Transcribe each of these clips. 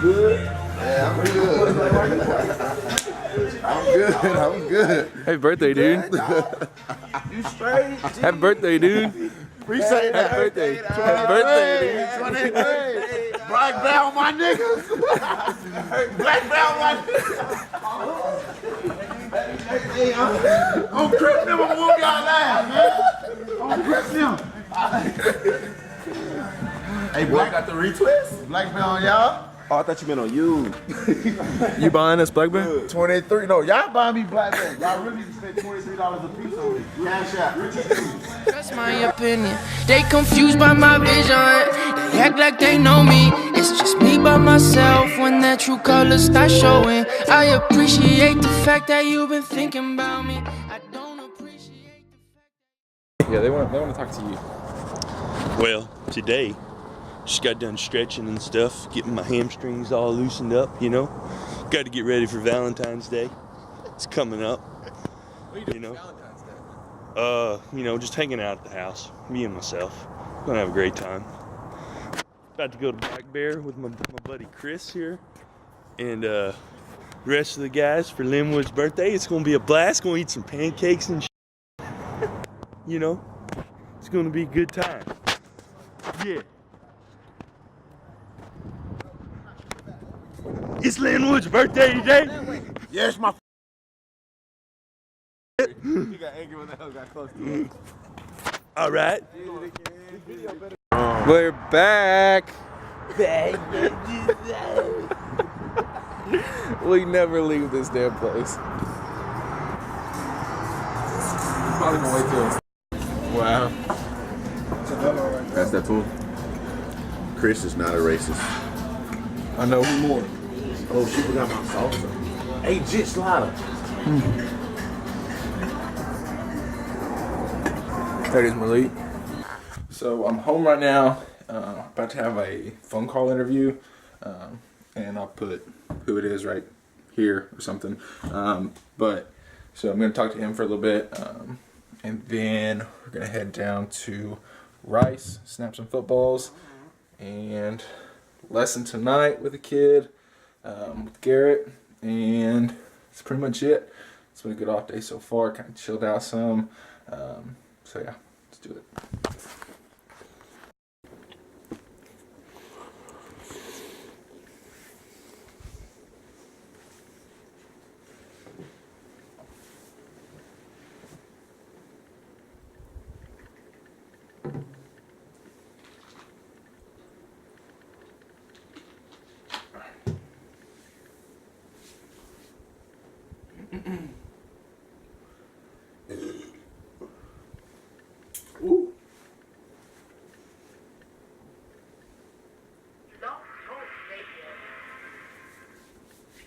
Good? Yeah, I'm good. I'm good. Happy birthday, dude. You straight? Happy birthday, dude. Appreciate that. Happy birthday. Happy birthday, dude. Black belt, my niggas. Black belt, my niggas. On Chris, them, I'm whoop y'all laugh, man. On Chris, them. Hey, Black got the retwist? Black belt on y'all? Oh, I thought you meant on you. You buying us, Blackburn? 23. No, y'all buy me black belt. Y'all really need to spend $23 a piece on me. Cash out. That's my opinion. They confused by my vision. They act like they know me. It's just me by myself when their true colors start showing. I appreciate the fact that you've been thinking about me. I don't appreciate the fact. Yeah, they want to talk to you. Well, today, just got done stretching and stuff, getting my hamstrings all loosened up, you know. Got to get ready for Valentine's Day. It's coming up. What are you doing You know? for Valentine's Day? You know, just hanging out at the house, me and myself. Gonna have a great time. About to go to Black Bear with my buddy Chris here, and the rest of the guys for Linwood's birthday. It's gonna be a blast. Gonna eat some pancakes and you know, it's gonna be a good time. Yeah. It's Linwood's birthday today. Yes, my. He got angry when the hell got close to him. All right. We're back. We never leave this damn place. Probably gonna wait till. Wow. That's that tool. Chris is not a racist. I know. More. Oh, she forgot my salsa. Hey, Jit Slider. That is Malik. So I'm home right now, about to have a phone call interview, and I'll put who it is right here or something. But so I'm going to talk to him for a little bit, and then we're going to head down to Rice, snap some footballs, and lesson tonight with a kid, with Garrett, and that's pretty much it. It's been a good off day so far, kind of chilled out some. So yeah, let's do it. Ooh.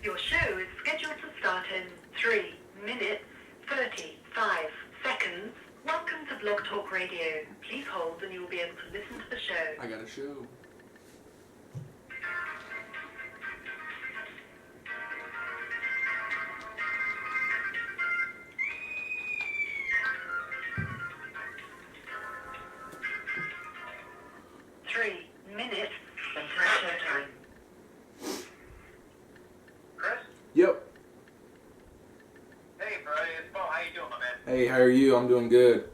Your show is scheduled to start in 3 minutes, 35 seconds. Welcome to Blog Talk Radio. Please hold and you will be able to listen to the show. I got a show. Yep. Hey, buddy, it's Bo. How you doing, my man? Hey, how are you? I'm doing good.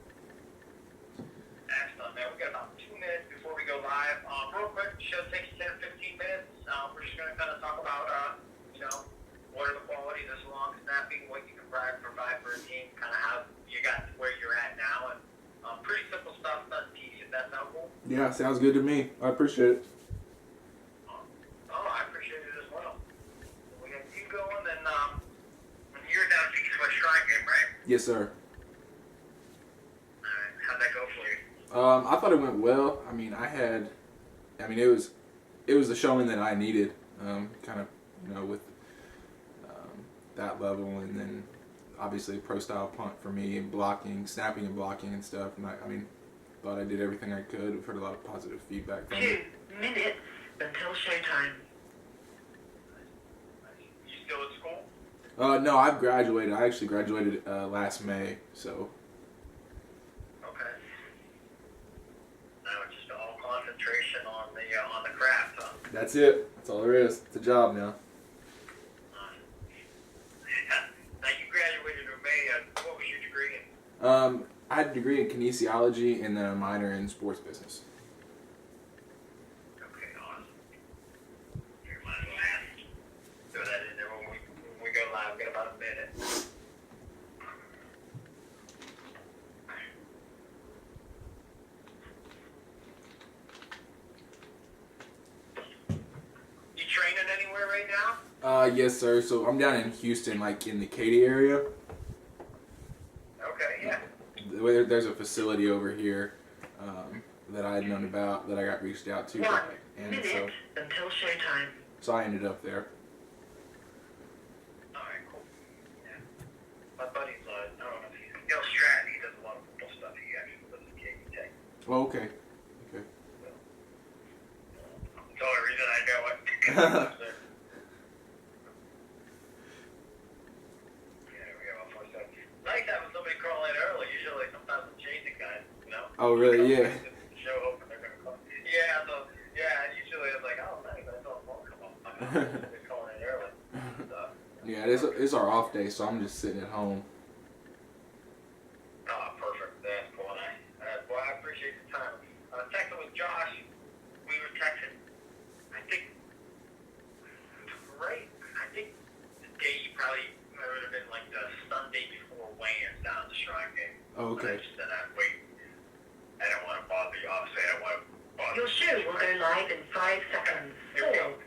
Excellent, man. We got about 2 minutes before we go live. Real quick, the show takes 10 or 15 minutes. We're just going to kind of talk about, what are the qualities of long snapping, what you can provide for a team, kind of how you got to where you're at now, and pretty simple stuff, nothing tedious. That sound cool? Yeah, sounds good to me. I appreciate it. Oh, I appreciate it as well. We got you going, and you're down to East West Shrine game, right? Yes, sir. Alright, how'd that go for you? I thought it went well. It was the showing that I needed, kind of, with that level, and then obviously pro style punt for me, and blocking, snapping and blocking and stuff. And thought I did everything I could. I've heard a lot of positive feedback from it. 2 minutes until showtime. You still at school? No, I've graduated. I actually graduated last May, so. Okay. Now it's just all concentration on the craft, huh? That's it. That's all there is. It's a job now. Now you graduated in May. What was your degree in? I had a degree in kinesiology and then a minor in sports business. Okay, awesome. Here, might as well ask. Throw that in there when we go live. We've got about a minute. You training anywhere right now? Yes, sir. So I'm down in Houston, like in the Katy area. Okay, yeah. There's a facility over here that I had known about that I got reached out to, 1 and minute until showtime. so I ended up there. Alright, cool. Yeah. My buddy's, I don't know if he's Gil Stratton. He does a lot of football stuff. He actually lives in KU Tech. Oh, okay. Okay. That's the only reason I know it. Nice having somebody call in early. Usually, sometimes I'm chasing guys, you know? Oh, really? Yeah. Show up and they're going to call. Yeah, so, yeah, usually it's like, oh, nice, I saw a phone come up. They're calling in early. So, Yeah, it's our off day, so I'm just sitting at home. oh, perfect. That's cool. Well, I appreciate the time. Texting with Josh. We were texting, I think, right? I think the day you probably would have been like the Sunday before weigh-ins down at the Shrine game. Oh, okay. I just said, wait, I don't want to bother you. Obviously, I don't want to bother Your show will go live in 5 seconds. Here we go.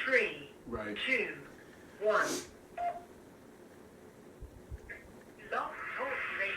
4, 3, Right. 2, 1. Blog Talk Radio.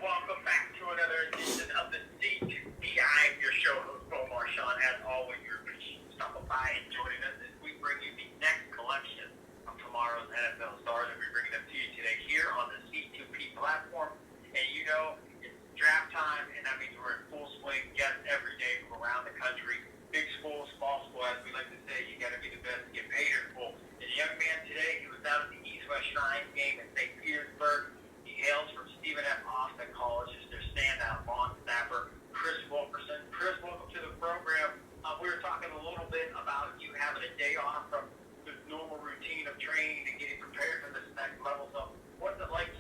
Welcome back to another edition of the DI, your show host, Bo Marchand. As always, we appreciate you stopping by and joining us as we bring you the next collection of tomorrow's NFL stars. And we're bringing them to you today here on the C2P platform. And you know, it's draft time, and that means we're in full swing, guests every day from around the country. Big school, small school, as we like to say, you got to be the best to get paid or full. And the young man today, he was out at the East-West Shrine game in St. Petersburg. He hails from Stephen F. Austin College as their standout long snapper, Chris Wilkerson. Chris, welcome to the program. We were talking a little bit about you having a day off from the normal routine of training and getting prepared for this next level. So what's it like,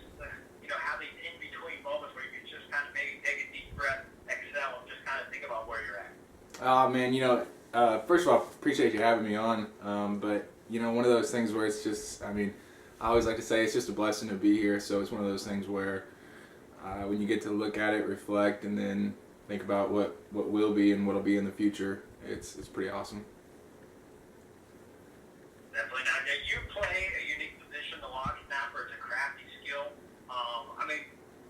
have these in-between moments where you can just kind of maybe take a deep breath, exhale, and just kind of think about where you're at? Man, first of all, appreciate you having me on. But one of those things where it's just, I always like to say it's just a blessing to be here. So it's one of those things where when you get to look at it, reflect, and then think about what will be and what will be in the future, it's pretty awesome. Definitely. Now, you play a unique position. The long snapper is a crafty skill.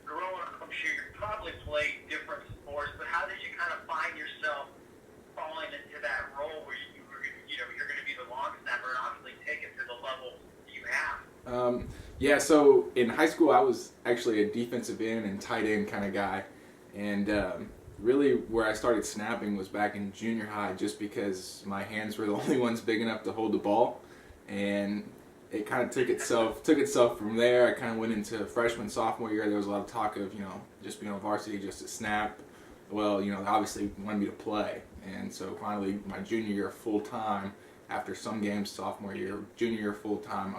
Growing up, I'm sure you probably played different sports, but how did you kind of find yourself falling into that role where you're going to be the long snapper and obviously take it to the level you have? Yeah, so in high school I was actually a defensive end and tight end kind of guy, and really where I started snapping was back in junior high, just because my hands were the only ones big enough to hold the ball, and it kind of took itself from there. I kind of went into freshman, sophomore year. There was a lot of talk of just being on varsity just to snap. Well, obviously wanted me to play, and so finally my junior year full time, after some games sophomore year, junior year full time,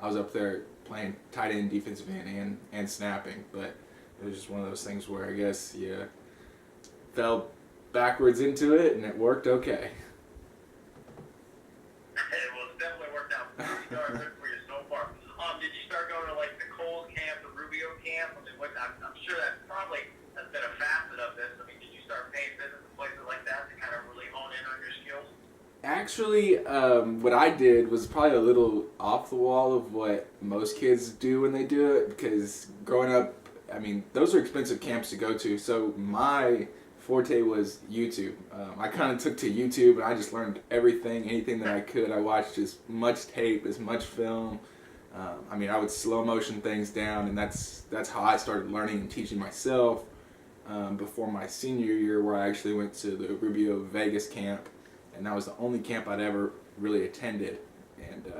I was up there playing tight end, defensive end, and snapping. But it was just one of those things where I guess you fell backwards into it, and it worked okay. Well, it's definitely worked out pretty darn good for you so far. Did you start going to like the Coles camp, the Rubio camp? I mean, I'm sure that probably has been a facet of this. I mean, did you start paying visits to places like that to kind of really hone in on your skills? Actually, what I did was probably a little off the wall of what most kids do when they do it, because growing up, I mean, those are expensive camps to go to, so my forte was YouTube. I kind of took to YouTube and I just learned anything that I could. I watched as much tape, as much film. I mean, I would slow motion things down, and that's how I started learning and teaching myself before my senior year, where I actually went to the Rubio Vegas camp, and that was the only camp I'd ever really attended, and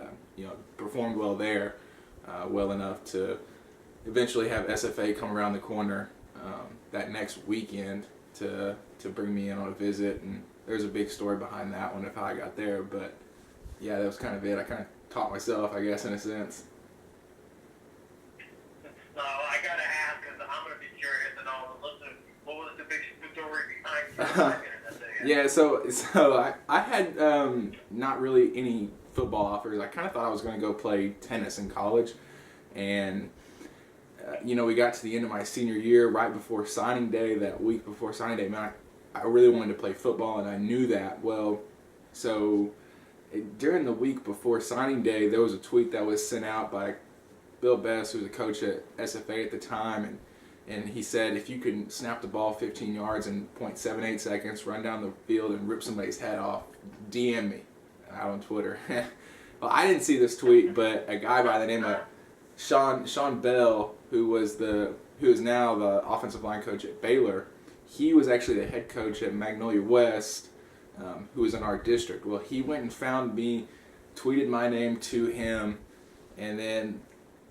performed well there, well enough to eventually have SFA come around the corner that next weekend to bring me in on a visit, and there's a big story behind that one of how I got there, but yeah, that was kind of it. I kind of taught myself, I guess, in a sense. So I gotta ask, because I'm gonna be curious and all. Listen, what was the big story behind you? Yeah, so I had not really any football offers. I kind of thought I was going to go play tennis in college, and we got to the end of my senior year, right before signing day, that week before signing day, man, I really wanted to play football, and I knew that. Well, so during the week before signing day, there was a tweet that was sent out by Bill Best, who was a coach at SFA at the time, and he said, if you can snap the ball 15 yards in 0.78 seconds, run down the field and rip somebody's head off, DM me out on Twitter. Well, I didn't see this tweet, but a guy by the name of Sean Bell, who is now the offensive line coach at Baylor, he was actually the head coach at Magnolia West, who was in our district. Well, he went and found me, tweeted my name to him, and then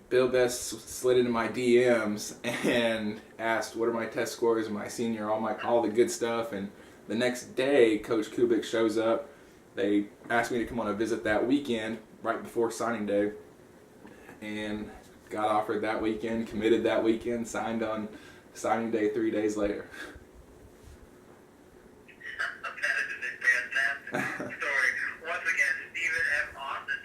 Bill Best slid into my DMs and asked what are my test scores in my senior, all the good stuff. And the next day, Coach Kubik shows up. They asked me to come on a visit that weekend, right before signing day, and got offered that weekend, committed that weekend, signed on signing day 3 days later. That is a fantastic story. Once again, Stephen F. Austin,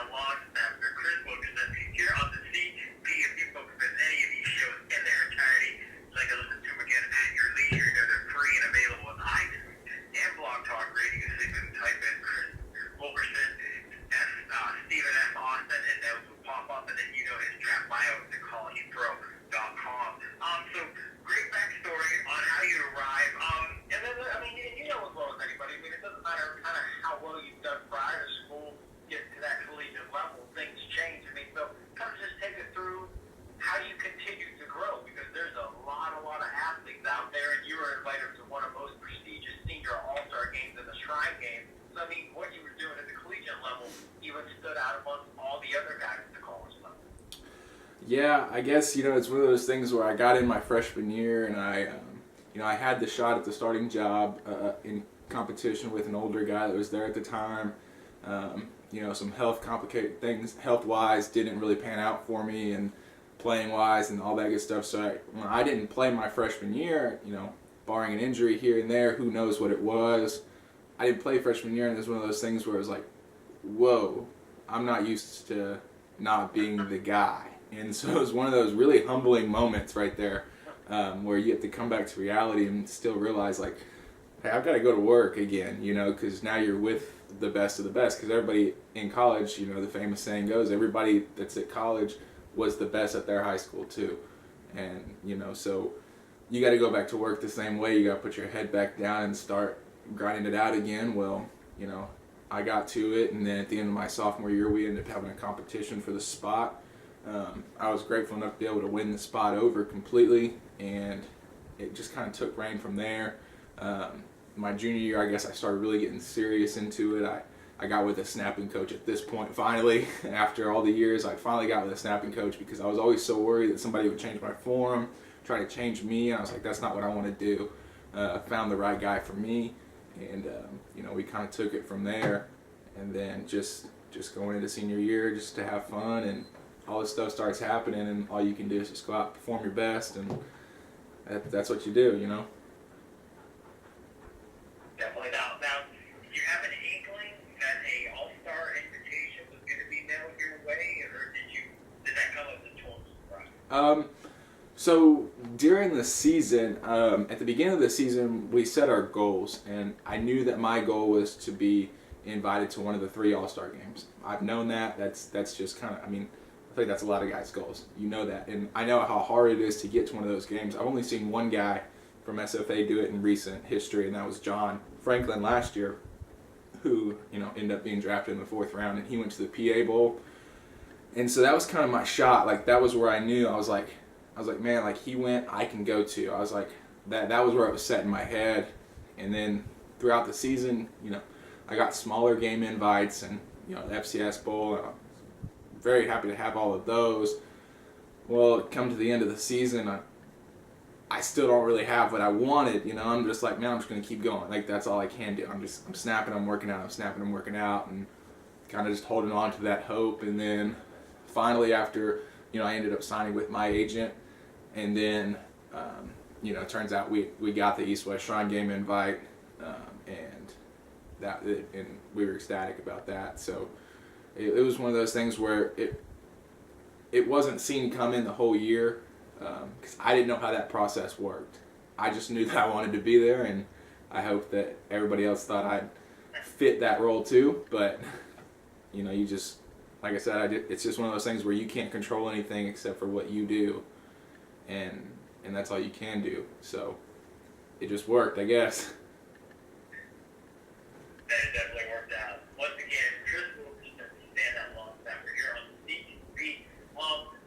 long snapper, Chris Wilkerson, here on the CP. If you folks miss any of these shows in their entirety, like to listen to them again at your leisure. They're free and available on iTunes and Blog Talk Radio. So you can type in Chris Wilkerson and Stephen F. Austin, and those will pop up, and then his draft bio at thecollegepro.com. So great backstory on how you arrive. And then, I mean, as well as anybody, I mean, it doesn't matter kind of how well you've done prior to school, get to that collegiate level, things change. I mean, so kind of just take us through how you continue to grow, because there's a lot of athletes out there, and you were invited to one of the most prestigious senior all-star games in the Shrine Game. So, I mean, what you were doing at the collegiate level even stood out amongst all the other guys at the college level. Yeah, I guess, it's one of those things where I got in my freshman year, and I had the shot at the starting job in competition with an older guy that was there at the time. Some complicated things, health-wise, didn't really pan out for me, and playing-wise and all that good stuff. So when I didn't play my freshman year, barring an injury here and there, who knows what it was. I didn't play freshman year, and it was one of those things where it was like, whoa, I'm not used to not being the guy. And so it was one of those really humbling moments right there, where you have to come back to reality and still realize, like, hey, I've got to go to work again, because now you're with the best of the best. Because everybody in college, the famous saying goes, everybody that's at college was the best at their high school too. And, so you got to go back to work the same way. You got to put your head back down and start grinding it out again. Well, I got to it, and then at the end of my sophomore year, we ended up having a competition for the spot. I was grateful enough to be able to win the spot over completely, and it just kind of took reign from there. My junior year, I guess I started really getting serious into it. I got with a snapping coach at this point, finally. After all the years, I finally got with a snapping coach, because I was always so worried that somebody would change my form, try to change me, and I was like, that's not what I want to do. I found the right guy for me, and we kind of took it from there, and then just going into senior year just to have fun, and all this stuff starts happening, and all you can do is just go out and perform your best, and that's what you do, Definitely. Now, did you have an inkling that a all-star invitation was going to be mailed your way, or did that come So during the season, at the beginning of the season, we set our goals, and I knew that my goal was to be invited to one of the 3 All-Star games. I've known that. That's just kind of, I mean, I think that's a lot of guys' goals. You know that, and I know how hard it is to get to one of those games. I've only seen one guy from SFA do it in recent history, and that was John Franklin last year, who, you know, ended up being drafted in the 4th round, and he went to the PA Bowl. And so that was kind of my shot. Like, that was where I knew, I was like, man, like, he went, I can go too. I was like, that was where it was set in my head. And then throughout the season, you know, I got smaller game invites and, you know, the FCS Bowl, and I'm very happy to have all of those. Well, come to the end of the season, I still don't really have what I wanted, you know. I'm just like, man, I'm just going to keep going. Like, that's all I can do. I'm snapping, I'm working out, and kind of just holding on to that hope. And then finally, after, you know, I ended up signing with my agent, and then, you know, it turns out we got the East-West Shrine game invite, and we were ecstatic about that. So it was one of those things where it wasn't seen coming the whole year, because I didn't know how that process worked. I just knew that I wanted to be there, and I hoped that everybody else thought I'd fit that role too. But, you know, you just, like I said, it's just one of those things where you can't control anything except for what you do, and that's all you can do. So it just worked, I guess. That it definitely worked out. Once again, Chris Wilkerson, stand that long snapper here on the CTV.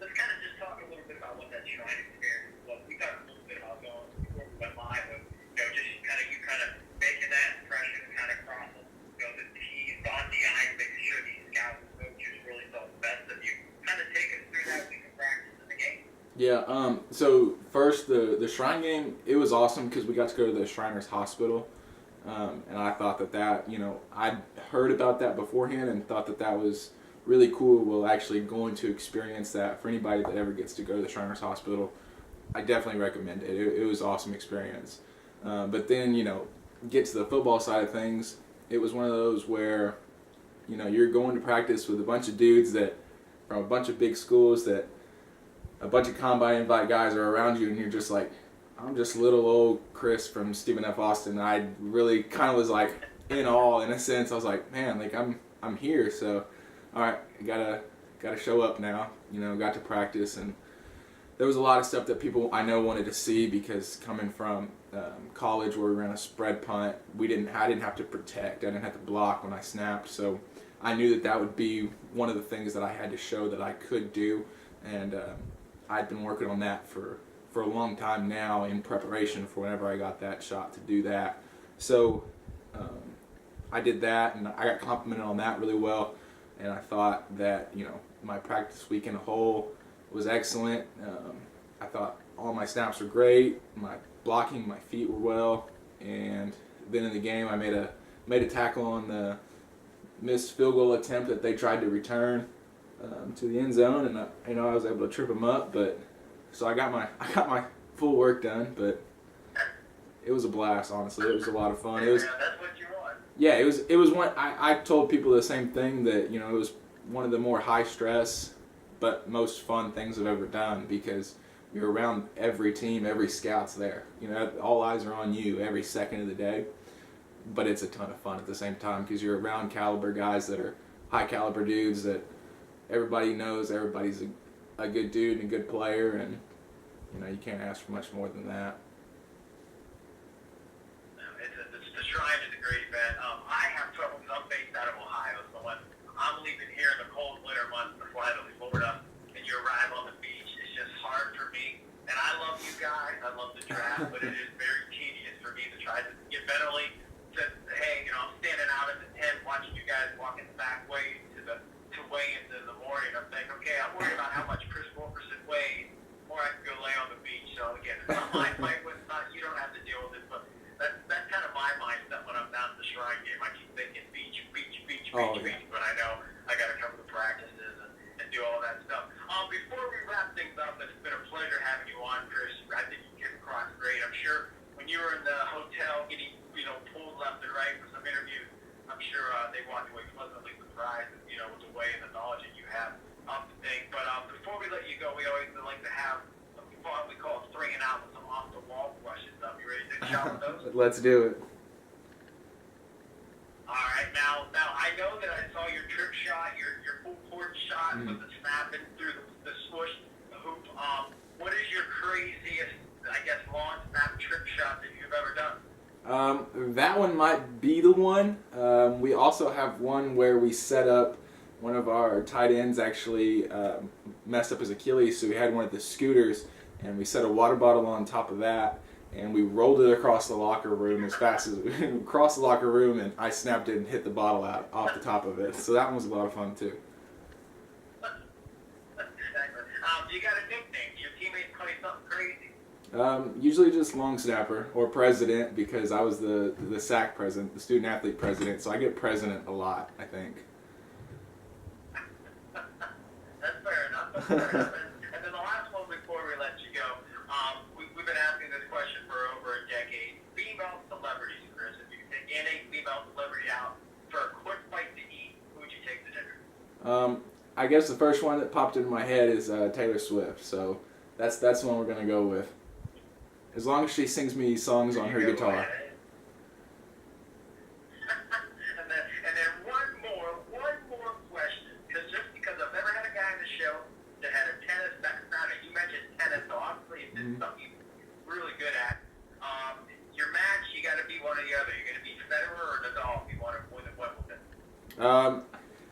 Let's kind of just talk a little bit about what that Shrine experience was. We talked a little bit about going before we went live, but, you know, just kind of making that impression, kind of crossing, you know, the T's, on the I's, making sure these scouts and coaches really saw the best of you. Kind of take us through that week of practice in the game. Yeah, so first, the Shrine game, it was awesome because we got to go to the Shriners Hospital, and I thought that, you know, I'd heard about that beforehand and thought that was really cool. Well, actually going to experience that, for anybody that ever gets to go to the Shriners Hospital, I definitely recommend it. It was an awesome experience. But then, you know, get to the football side of things, it was one of those where, you know, you're going to practice with a bunch of dudes that, from a bunch of big schools, that a bunch of combine invite guys are around you, and you're just like, I'm just little old Chris from Stephen F. Austin. I really kind of was like in awe, in a sense. I was like, man, like I'm here, so all right, I gotta show up now. You know, got to practice, and there was a lot of stuff that people I know wanted to see, because coming from college where we ran a spread punt, I didn't have to protect, I didn't have to block when I snapped, so I knew that would be one of the things that I had to show that I could do, and I'd been working on that for a long time now in preparation for whenever I got that shot to do that. So I did that, and I got complimented on that really well, and I thought that, you know, my practice week in a whole was excellent. I thought all my snaps were great, my blocking, my feet were well, and then in the game I made a tackle on the missed field goal attempt that they tried to return to the end zone, and I was able to trip them up. But so I got my full work done, but it was a blast. Honestly, it was a lot of fun. It was, that's what you want. yeah, it was one. I told people the same thing, that, you know, it was one of the more high stress but most fun things I've ever done, because you're around every team, every scout's there. You know, all eyes are on you every second of the day. But it's a ton of fun at the same time, because you're around caliber guys that are high caliber dudes that everybody knows everybody's a good dude and a good player, and, you know, you can't ask for much more than that. The Shrine is a great event. I have trouble because I'm based out of Ohio, so when I'm leaving here in the cold winter months to fly to Florida and you arrive on the beach, it's just hard for me. And I love you guys, I love the draft, but it is very tedious for me to try to get mentally to, hey, you know, I'm standing out at the tent watching you guys walking the back way to weigh into the morning. I'm thinking, okay, I'm worried about how much Chris Wilkerson weighs, or I can go lay on the beach. So again, it's not my fight, but it's not, you don't have to deal with it. But that's kind of my mindset when I'm down at the Shrine game. I keep thinking beach, but I know I got to cover the practices and do all that stuff. Before we wrap things up, and it's been a pleasure having you on, Chris. I think you came across great. I'm sure we always like to have something fun we call stringing out with some off-the-wall questions. You ready to take a shot with those? Let's do it. All right, now I know that I saw your trip shot, your full court shot with the snapping through the swoosh, the hoop. What is your craziest, I guess, long snap trip shot that you've ever done? That one might be the one. We also have one where we set up, one of our tight ends actually messed up his Achilles, so we had one of the scooters, and we set a water bottle on top of that, and we rolled it across the locker room as fast as we across the locker room, and I snapped it and hit the bottle out off the top of it. So that one was a lot of fun too. You got a nickname? Your teammates call you something crazy? Usually just long snapper or president, because I was the SAC president, the student athlete president, so I get president a lot, I think. That's fair enough. That's fair enough. And then the last one before we let you go, we've been asking this question for over a decade. Female celebrities, Chris, if you could take any female celebrity out for a quick bite to eat, who would you take to dinner? I guess the first one that popped into my head is Taylor Swift, so that's the one we're gonna go with. As long as she sings me songs on her guitar. and then one more question, just because I've never had a guy in the show that had a tennis background, and you mentioned tennis, so obviously it's something you're really good at. Your match, you got to be one or the other. You're going to be Federer or Nadal if you want to win the Wimbledon.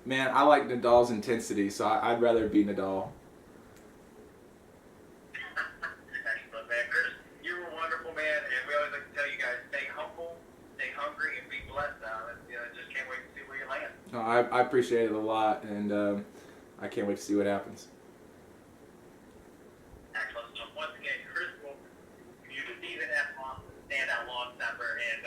Man, I like Nadal's intensity, so I'd rather be Nadal. Excellent, man. Chris, you were wonderful, man, and we always like to tell you guys, stay humble, stay hungry, and be blessed now. And, just can't wait to see where you land. No, I appreciate it a lot, and I can't wait to see what happens. Excellent. So once again, Chris Wolf, you the season F1 standout long snapper, and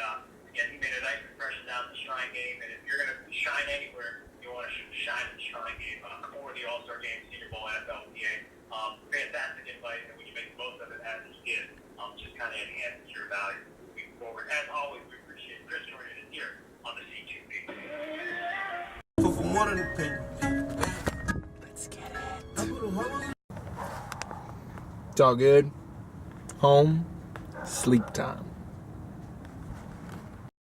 again, he made a nice impression down at the Shrine game. And if you're going to shine anywhere, you want to shine at the Shrine game or the All-Star game, Senior Bowl, NFL, PA. Fantastic invite, and when you make the most of it as you did, just kind of enhance your value moving forward. As always, we appreciate Chris joining us here on the C2B. For more than a penny. Let's get it. It's all good. Home, sleep time.